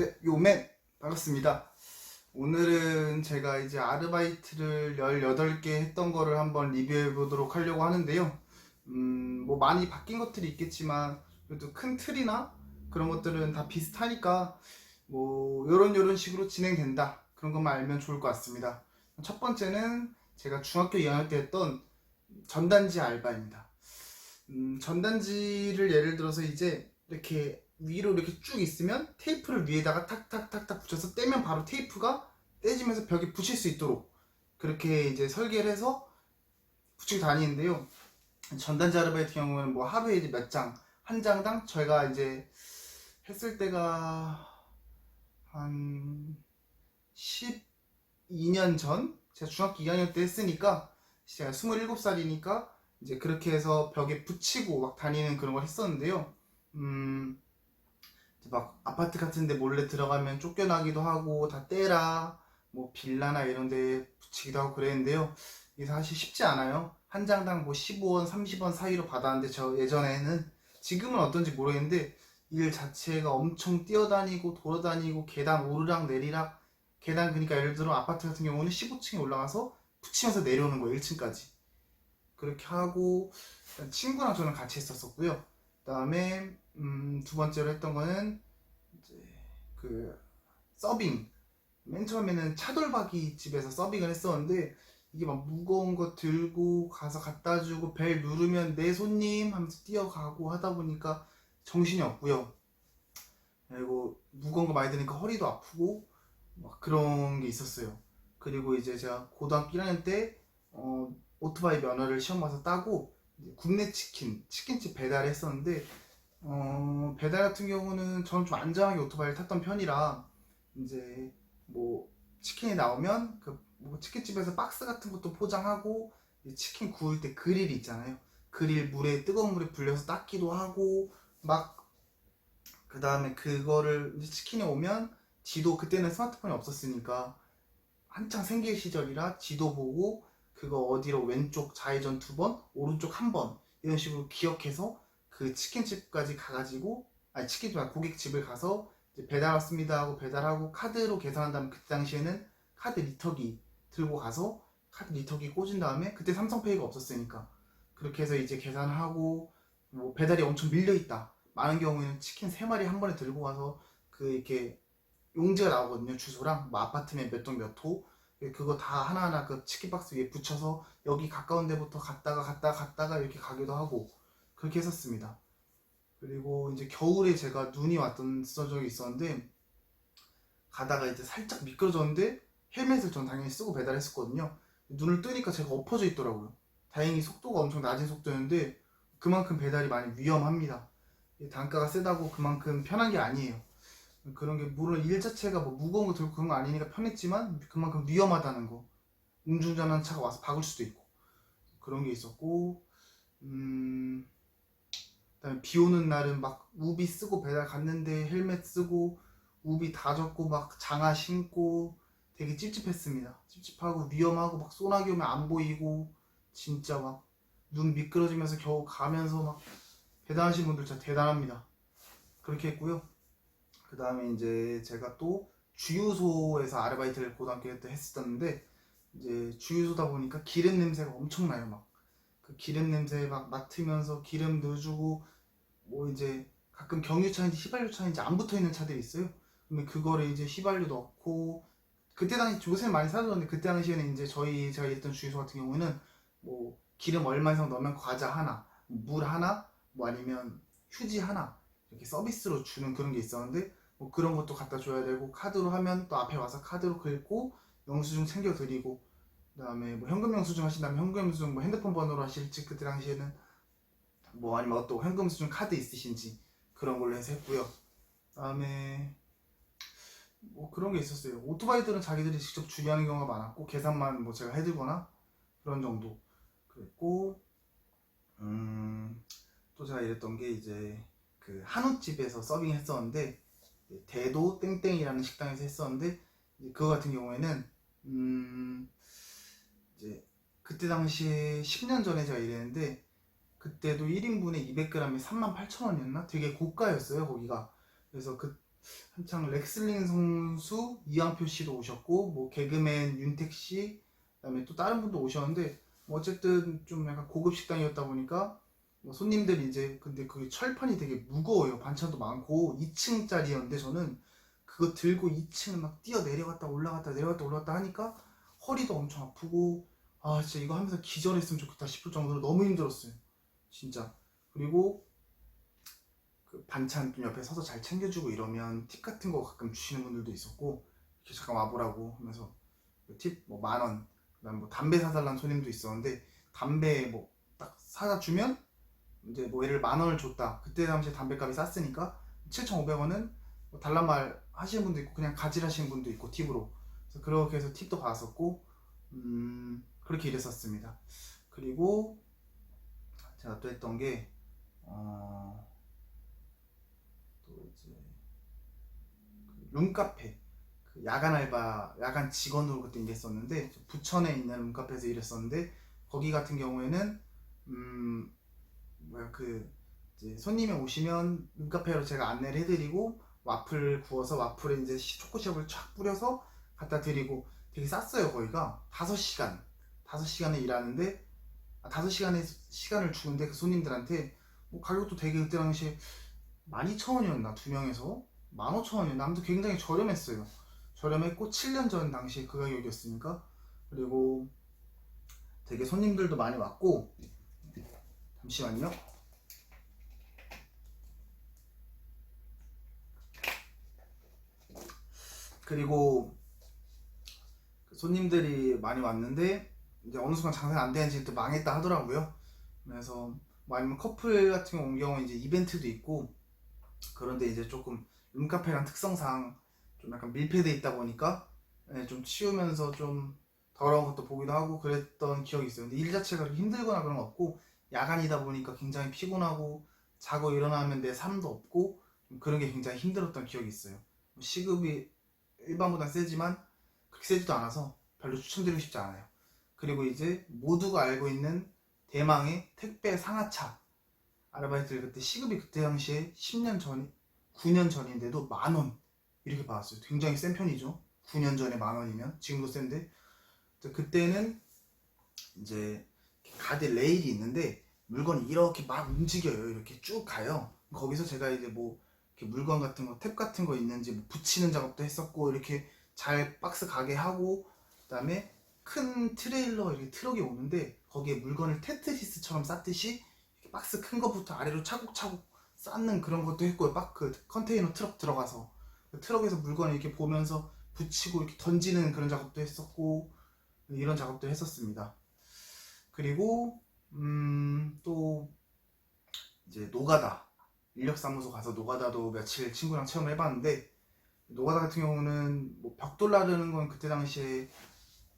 네, 요맨 반갑습니다. 오늘은 제가 이제 아르바이트를 18개 했던 거를 한번 리뷰해 보도록 하려고 하는데요. 뭐 많이 바뀐 것들이 있겠지만 그래도 큰 틀이나 그런 것들은 다 비슷하니까 뭐 요런 식으로 진행된다. 그런 것만 알면 좋을 것 같습니다. 첫 번째는 제가 중학교 2학년 때 했던 전단지 알바입니다. 전단지를 예를 들어서 이제 이렇게 위로 이렇게 쭉 있으면 테이프를 위에다가 탁탁탁탁 붙여서 떼면 바로 테이프가 떼지면서 벽에 붙일 수 있도록 그렇게 이제 설계를 해서 붙이고 다니는데요. 전단지 아르바이트 경우는 뭐 하루에 이제 몇 장, 한 장당 저희가 이제 했을 때가 한 12년 전? 제가 중학교 2학년 때 했으니까 제가 27살이니까 이제 그렇게 해서 벽에 붙이고 막 다니는 그런 걸 했었는데요. 음, 막 아파트 같은 데 몰래 들어가면 쫓겨나기도 하고 다 떼라 뭐 빌라나 이런 데 붙이기도 하고 그랬는데요. 이게 사실 쉽지 않아요. 한 장당 뭐 15원, 30원 사이로 받았는데 저 예전에는 지금은 어떤지 모르겠는데 일 자체가 엄청 뛰어다니고 돌아다니고 계단 오르락 내리락 계단 그러니까 예를 들어 아파트 같은 경우는 15층에 올라가서 붙이면서 내려오는 거예요. 1층까지. 그렇게 하고 친구랑 저는 같이 했었었고요. 그다음에 두 번째로 했던 거는 이제 그 서빙. 맨 처음에는 차돌박이 집에서 서빙을 했었는데 이게 막 무거운 거 들고 가서 갖다 주고 벨 누르면 내 손님 하면서 뛰어가고 하다 보니까 정신이 없고요. 그리고 무거운 거 많이 드니까 허리도 아프고 막 그런 게 있었어요. 그리고 이제 제가 고등학교 1학년 때 오토바이 면허를 시험 봐서 따고 이제 굽네 치킨집 배달을 했었는데 배달 같은 경우는 저는 좀 안전하게 오토바이를 탔던 편이라 이제 뭐 치킨이 나오면 그뭐 치킨집에서 박스 같은 것도 포장하고 치킨 구울 때 그릴 있잖아요. 그릴 물에 뜨거운 물에 불려서 닦기도 하고 막 그 다음에 그거를 이제 치킨이 오면 지도 그때는 스마트폰이 없었으니까 한창 생길 시절이라 지도 보고 그거 어디로 왼쪽 좌회전 2번, 오른쪽 1번 이런 식으로 기억해서 그 치킨집까지 가가지고 아니 치킨집 말고 고깃집을 가서 이제 배달 왔습니다 하고 배달하고 카드로 계산한 다음에 그때 당시에는 카드 리터기 들고 가서 카드 리터기 꽂은 다음에 그때 삼성페이가 없었으니까 그렇게 해서 이제 계산을 하고 뭐 배달이 엄청 밀려 있다 많은 경우에는 치킨 3마리 한 번에 들고 가서 그 이렇게 용지가 나오거든요. 주소랑 뭐 아파트면 몇 동 몇 호 그거 다 하나하나 그 치킨박스 위에 붙여서 여기 가까운 데부터 갔다가 이렇게 가기도 하고 그렇게 했었습니다. 그리고 이제 겨울에 제가 눈이 왔던 적이 있었는데 가다가 이제 살짝 미끄러졌는데 헬멧을 전 당연히 쓰고 배달했었거든요. 눈을 뜨니까 제가 엎어져 있더라고요. 다행히 속도가 엄청 낮은 속도였는데 그만큼 배달이 많이 위험합니다. 단가가 세다고 그만큼 편한 게 아니에요. 그런 게 물론 일 자체가 뭐 무거운 거 들고 그런 거 아니니까 편했지만 그만큼 위험하다는 거. 음주운전하는 차가 와서 박을 수도 있고 그런 게 있었고 그다음에 비 오는 날은 막 우비 쓰고 배달 갔는데 헬멧 쓰고 우비 다 젖고 막 장화 신고 되게 찝찝했습니다. 찝찝하고 위험하고 막 소나기 오면 안 보이고 진짜 막 눈 미끄러지면서 겨우 가면서 막 배달하신 분들 진짜 대단합니다. 그렇게 했고요. 그 다음에 이제 제가 또 주유소에서 아르바이트를 고등학교 때 했었는데 이제 주유소다 보니까 기름 냄새가 엄청나요. 막 그 기름 냄새 막 맡으면서 기름 넣어주고 뭐 이제 가끔 경유차인지 휘발유차인지 안 붙어 있는 차들이 있어요. 그러면 그거를 이제 휘발유 넣고 그때 당시 요새는 많이 사라졌는데 그때 당시에는 이제 제가 일했던 주유소 같은 경우에는 뭐 기름 얼마 이상 넣으면 과자 하나, 물 하나, 뭐 아니면 휴지 하나 이렇게 서비스로 주는 그런 게 있었는데 뭐 그런 것도 갖다 줘야 되고 카드로 하면 또 앞에 와서 카드로 긁고 영수증 챙겨 드리고 그다음에 뭐 현금 영수증 하신다면 현금 영수증 뭐 핸드폰 번호로 하실지 그때 당시에는 뭐 아니면 또 현금 영수증 카드 있으신지 그런 걸로 해서 했고요. 그다음에 뭐 그런 게 있었어요. 오토바이들은 자기들이 직접 주유하는 경우가 많았고 계산만 뭐 제가 해드거나 그런 정도 그랬고 또 제가 이랬던 게 이제 그 한우집에서 서빙 했었는데 대도 땡땡이라는 식당에서 했었는데 그거 같은 경우에는 이제 그때 당시에 10년 전에 제가 일했는데 그때도 1인분에 200g에 38,000원이었나? 되게 고가였어요 거기가. 그래서 한창 레슬링 선수 이왕표 씨도 오셨고 뭐 개그맨 윤택 씨 그다음에 또 다른 분도 오셨는데 뭐 어쨌든 좀 약간 고급 식당이었다 보니까 뭐 손님들이 이제 근데 그 철판이 되게 무거워요. 반찬도 많고 2층짜리였는데 저는 그거 들고 2층을 막 뛰어 내려갔다 올라갔다 내려갔다 올라갔다 하니까 허리도 엄청 아프고 아 진짜 이거 하면서 기절했으면 좋겠다 싶을 정도로 너무 힘들었어요. 진짜. 그리고 그 반찬 좀 옆에 서서 잘 챙겨주고 이러면 팁 같은 거 가끔 주시는 분들도 있었고 이렇게 잠깐 와보라고 하면서 팁 뭐 10,000원 그다음 뭐 담배 사달라는 손님도 있었는데 담배 뭐 딱 사다 주면 이제 뭐 예를 10,000원을 줬다 그때 당시에 담배값이 쌌으니까 7,500원은 뭐 달란 말 하시는 분도 있고 그냥 가질 하시는 분도 있고 팁으로 그래서 그렇게 해서 팁도 받았었고 그렇게 일했었습니다. 그리고 제가 또 했던 게 또 이제 룸카페 그 야간 알바 야간 직원으로 그때 일했었는데 부천에 있는 룸카페에서 일했었는데 거기 같은 경우에는 뭐야 그 이제 손님이 오시면 룸카페로 제가 안내를 해드리고 와플 구워서 와플에 이제 초코시럽을 촥 뿌려서 갖다 드리고 되게 쌌어요. 거기가 5시간 5시간을 일하는데 5시간의 시간을 주는데 그 손님들한테 뭐 가격도 되게 그때 당시에 12,000원이었나 두 명에서 15,000원이었나 아무튼 굉장히 저렴했어요. 저렴했고 7년 전 당시에 그 가격이었으니까 그리고 되게 손님들도 많이 왔고 잠시만요. 그리고 손님들이 많이 왔는데 이제 어느 순간 장사가 안 되는지 또 망했다 하더라고요. 그래서 뭐 아니면 커플 같은 경우는 이제 이벤트도 있고 그런데 이제 조금 룸카페랑 특성상 좀 약간 밀폐돼 있다 보니까 좀 치우면서 좀 더러운 것도 보기도 하고 그랬던 기억이 있어요. 근데 일 자체가 그렇게 힘들거나 그런 거 없고 야간이다 보니까 굉장히 피곤하고 자고 일어나면 내 삶도 없고 좀 그런 게 굉장히 힘들었던 기억이 있어요. 시급이 일반보다 세지만 그렇게 세지도 않아서 별로 추천드리고 싶지 않아요. 그리고 이제 모두가 알고 있는 대망의 택배 상하차 아르바이트를 그때 시급이 그때 당시에 10년 전, 9년 전인데도 10,000원 이렇게 받았어요. 굉장히 센 편이죠. 9년 전에 10,000원이면 지금도 센데 그때는 이제 가드 레일이 있는데 물건이 이렇게 막 움직여요. 이렇게 쭉 가요. 거기서 제가 이제 뭐 이렇게 물건 같은 거, 탭 같은 거 있는지 뭐 붙이는 작업도 했었고 이렇게 잘 박스 가게 하고 그다음에 큰 트레일러 이렇게 트럭이 오는데 거기에 물건을 테트리스처럼 쌓듯이 이렇게 박스 큰 거부터 아래로 차곡차곡 쌓는 그런 것도 했고요. 막 그 컨테이너 트럭 들어가서 그 트럭에서 물건을 이렇게 보면서 붙이고 이렇게 던지는 그런 작업도 했었고 이런 작업도 했었습니다. 그리고 또 이제 노가다 인력사무소 가서 노가다도 며칠 친구랑 체험을 해봤는데 노가다 같은 경우는 뭐 벽돌 나르는 건 그때 당시에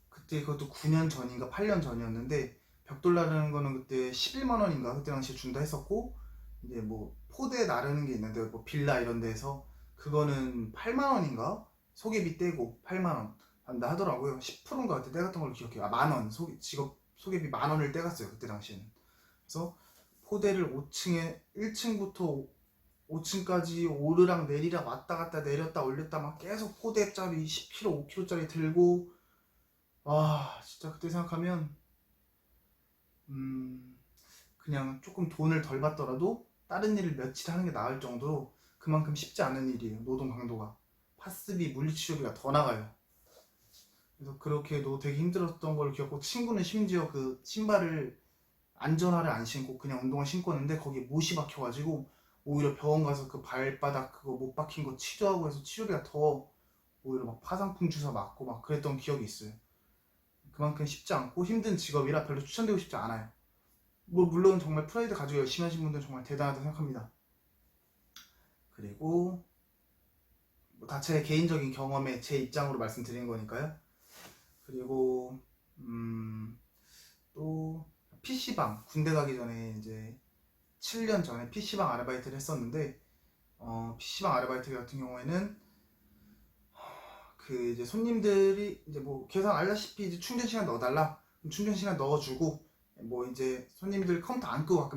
그때 그것도 9년 전인가 8년 전이었는데 벽돌 나르는 거는 그때 11만 원인가 그때 당시에 준다 했었고 이제 뭐 포대 나르는 게 있는데 뭐 빌라 이런 데서 그거는 8만 원인가 소개비 떼고 8만 원 한다 하더라고요. 10%인가 그때 떼갔던 걸로 기억해요. 아, 만 원. 직업 소개비 10,000원을 떼갔어요. 그때 당시에는. 그래서 포대를 5층에 1층부터 5층까지 오르락 내리락 왔다 갔다 내렸다 올렸다 막 계속 포대짜리 10kg, 5kg짜리 들고 와 진짜 그때 생각하면 그냥 조금 돈을 덜 받더라도 다른 일을 며칠 하는 게 나을 정도로 그만큼 쉽지 않은 일이에요. 노동 강도가. 파스비, 물리치료비가 더 나가요. 그래서 그렇게도 되게 힘들었던 걸 기억하고 친구는 심지어 그 신발을 안전화를 안 신고 그냥 운동화 신고 왔는데 거기에 못이 박혀가지고 오히려 병원 가서 그 발바닥 그거 못 박힌 거 치료하고 해서 치료비가 더 오히려 막 파상풍 주사 맞고 막 그랬던 기억이 있어요. 그만큼 쉽지 않고 힘든 직업이라 별로 추천드리고 싶지 않아요. 뭐 물론 정말 프라이드 가지고 열심히 하신 분들은 정말 대단하다고 생각합니다. 그리고 뭐다 제 개인적인 경험에 제 입장으로 말씀드린 거니까요. 그리고 또 PC방 군대 가기 전에 이제 7년 전에 PC방 아르바이트를 했었는데 PC방 아르바이트 같은 경우에는 그 이제 손님들이 이제 뭐 계산 알다시피 이제 충전 시간 넣어달라 그럼 충전 시간 넣어주고 뭐 이제 손님들 컴퓨터 안 끄고 가끔